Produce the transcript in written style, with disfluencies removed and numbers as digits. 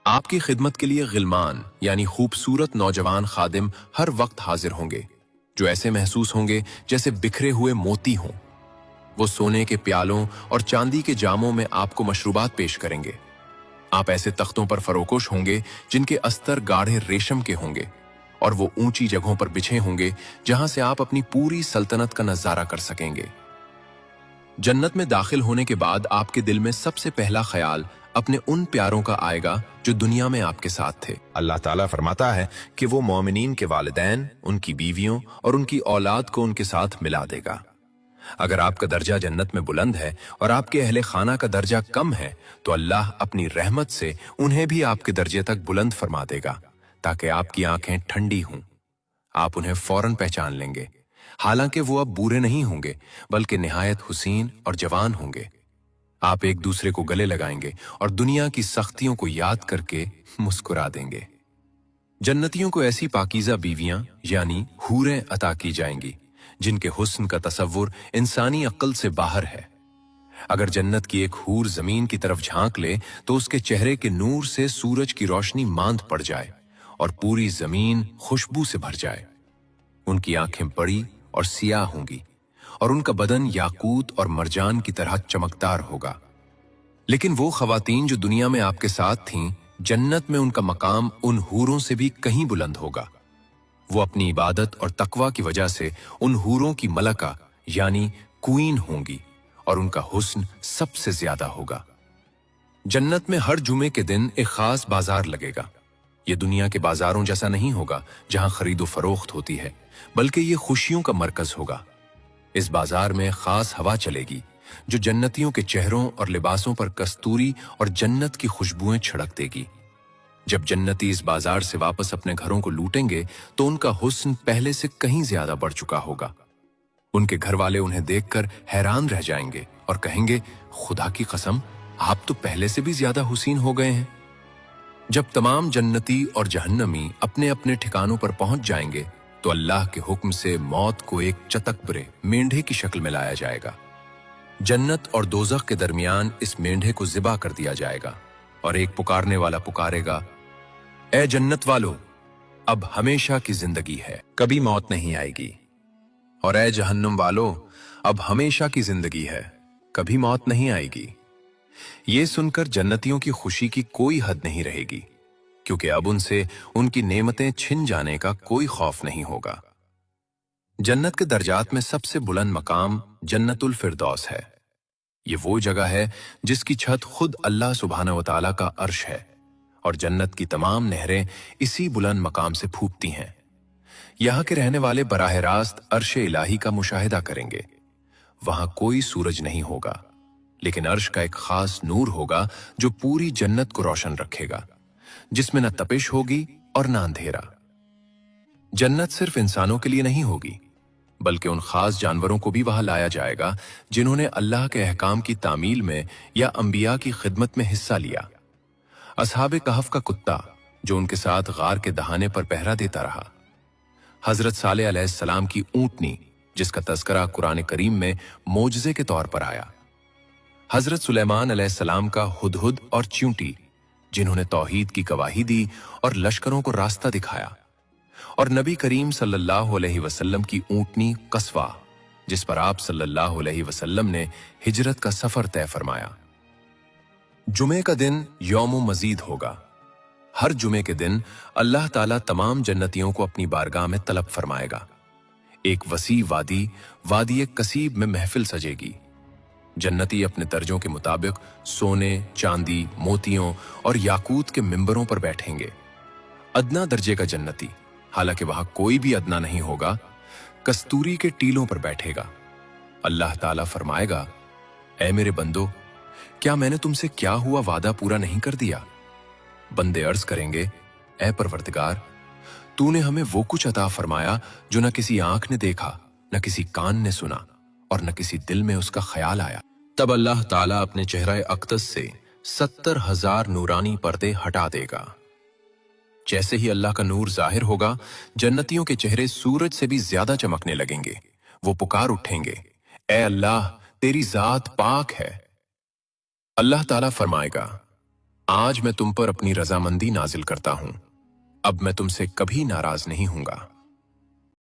आपकी खिदमत के लिए गिलमान यानी खूबसूरत नौजवान खादिम हर वक्त हाजिर होंगे, जो ऐसे महसूस होंगे जैसे बिखरे हुए मोती हों। वो सोने के प्यालों और चांदी के जामों में आपको मशरूबात पेश करेंगे। आप ऐसे तख्तों पर फरोकोश होंगे जिनके अस्तर गाढ़े रेशम के होंगे, और वो ऊंची जगहों पर बिछे होंगे जहां से आप अपनी पूरी सल्तनत का नजारा कर सकेंगे। जन्नत में दाखिल होने के बाद आपके दिल में सबसे पहला ख्याल अपने उन प्यारों का आएगा जो दुनिया में आपके साथ थे। अल्लाह ताला फरमाता है कि वो मोमिनीन के वालिदैन, उनकी बीवियों और उनकी औलाद को उनके साथ मिला देगा। अगर आपका दर्जा जन्नत में बुलंद है और आपके अहले खाना का दर्जा कम है, तो अल्लाह अपनी रहमत से उन्हें भी आपके दर्जे तक बुलंद फरमा देगा, ताकि आपकी आंखें ठंडी हों। आप उन्हें फौरन पहचान लेंगे। हालांकि वो अब बूढ़े नहीं होंगे, बल्कि निहायत हुसीन और जवान होंगे। आप एक दूसरे को गले लगाएंगे और दुनिया की सख्तियों को याद करके मुस्कुरा देंगे। जन्नतियों को ऐसी पाकीज़ा बीवियां यानी हूरें अता की जाएंगी जिनके हुस्न का तसव्वुर इंसानी अक्ल से बाहर है। अगर जन्नत की एक हूर जमीन की तरफ झांक ले तो उसके चेहरे के नूर से सूरज की रोशनी मांद पड़ जाए और पूरी जमीन खुशबू से भर जाए। उनकी आंखें बड़ी और सियाह होंगी और उनका बदन याकूत और मरजान की तरह चमकदार होगा। लेकिन वो खवातीन जो दुनिया में आपके साथ थीं, जन्नत में उनका मकाम उन हूरों से भी कहीं बुलंद होगा। वो अपनी इबादत और तकवा की वजह से उन हूरों की मलका यानी क्वीन होंगी और उनका हुस्न सबसे ज्यादा होगा। जन्नत में हर जुमे के दिन एक खास बाजार लगेगा। ये दुनिया के बाजारों जैसा नहीं होगा जहां खरीदो फरोख्त होती है, बल्कि ये खुशियों का मरकज होगा। इस बाजार में खास हवा चलेगी जो जन्नतियों के चेहरों और लिबासों पर कस्तूरी और जन्नत की खुशबुएं छिड़क देगी। जब जन्नती इस बाजार से वापस अपने घरों को लूटेंगे तो उनका हुस्न पहले से कहीं ज्यादा बढ़ चुका होगा। उनके घर वाले उन्हें देखकर हैरान रह जाएंगे और कहेंगे, खुदा की कसम, आप तो पहले से भी ज्यादा हुसीन हो गए हैं। जब तमाम जन्नती और जहन्नमी अपने अपने ठिकानों पर पहुंच जाएंगे तो अल्लाह के हुक्म से मौत को एक चतकबरे मेंढे की शक्ल में लाया जाएगा। जन्नत और दोज़ख के दरमियान इस मेंढे को ज़िबा कर दिया जाएगा और एक पुकारने वाला पुकारेगा, ए जन्नत वालों, अब हमेशा की जिंदगी है, कभी मौत नहीं आएगी। और ए जहन्नुम वालों, अब हमेशा की जिंदगी है, कभी मौत नहीं आएगी। ये सुनकर जन्नतियों की खुशी की कोई हद नहीं रहेगी, क्योंकि अब उनसे उनकी नेमतें छिन जाने का कोई खौफ नहीं होगा। जन्नत के दर्जात में सबसे बुलंद मकाम जन्नतुल फिरदौस है। ये वो जगह है जिसकी छत खुद अल्लाह सुब्हानहू व तआला का अर्श है और जन्नत की तमाम नहरें इसी बुलंद मकाम से फूटती हैं। यहाँ के रहने वाले बराह रास्त अर्श इलाही का मुशाहिदा करेंगे। वहां कोई सूरज नहीं होगा, लेकिन अर्श का एक खास नूर होगा जो पूरी जन्नत को रोशन रखेगा, जिसमें न तपिश होगी और न अंधेरा। जन्नत सिर्फ इंसानों के लिए नहीं होगी, बल्कि उन खास जानवरों को भी वहां लाया जाएगा जिन्होंने अल्लाह के अहकाम की तामील में या अंबिया की खिदमत में हिस्सा लिया। असहाबे कहफ का कुत्ता जो उनके साथ गार के दहाने पर पहरा देता रहा, हजरत सालेह अलैहिस्सलाम की ऊंटनी जिसका तज़किरा कुरान करीम में मोजज़े के तौर पर आया, हजरत सुलेमान अलैहिस्सलाम का हुदहुद और च्यूंटी जिन्होंने तौहीद की गवाही दी और लश्करों को रास्ता दिखाया, और नबी करीम सल्लल्लाहु अलैहि वसल्लम की ऊंटनी कस्वा जिस पर आप सल्लल्लाहु अलैहि वसल्लम ने हिजरत का सफर तय फरमाया। जुमे का दिन यौम मजीद होगा। हर जुमे के दिन अल्लाह ताला तमाम जन्नतियों को अपनी बारगाह में तलब फरमाएगा। एक वसी वादी कसीब में महफिल सजेगी। जन्नती अपने दर्जों के मुताबिक सोने, चांदी, मोतियों और याकूत के मिंबरों पर बैठेंगे। अदना दर्जे का जन्नती, हालांकि वहां कोई भी अदना नहीं होगा, कस्तूरी के टीलों पर बैठेगा। अल्लाह ताला फरमाएगा, ऐ मेरे बंदो, क्या मैंने तुमसे क्या हुआ वादा पूरा नहीं कर दिया? बंदे अर्ज करेंगे, ऐ परवरदिगार, तूने हमें वो कुछ अता फरमाया जो न किसी आंख ने देखा, न किसी कान ने सुना और न किसी दिल में उसका ख्याल आया। तब अल्लाह ताला अपने चेहरे अक़दस से 70,000 नूरानी पर्दे हटा देगा। जैसे ही अल्लाह का नूर जाहिर होगा, जन्नतियों के चेहरे सूरज से भी ज्यादा चमकने लगेंगे। वो पुकार उठेंगे, ऐ अल्लाह, तेरी जात पाक है। अल्लाह ताला फरमाएगा, आज मैं तुम पर अपनी रजामंदी नाजिल करता हूं, अब मैं तुमसे कभी नाराज नहीं हूंगा।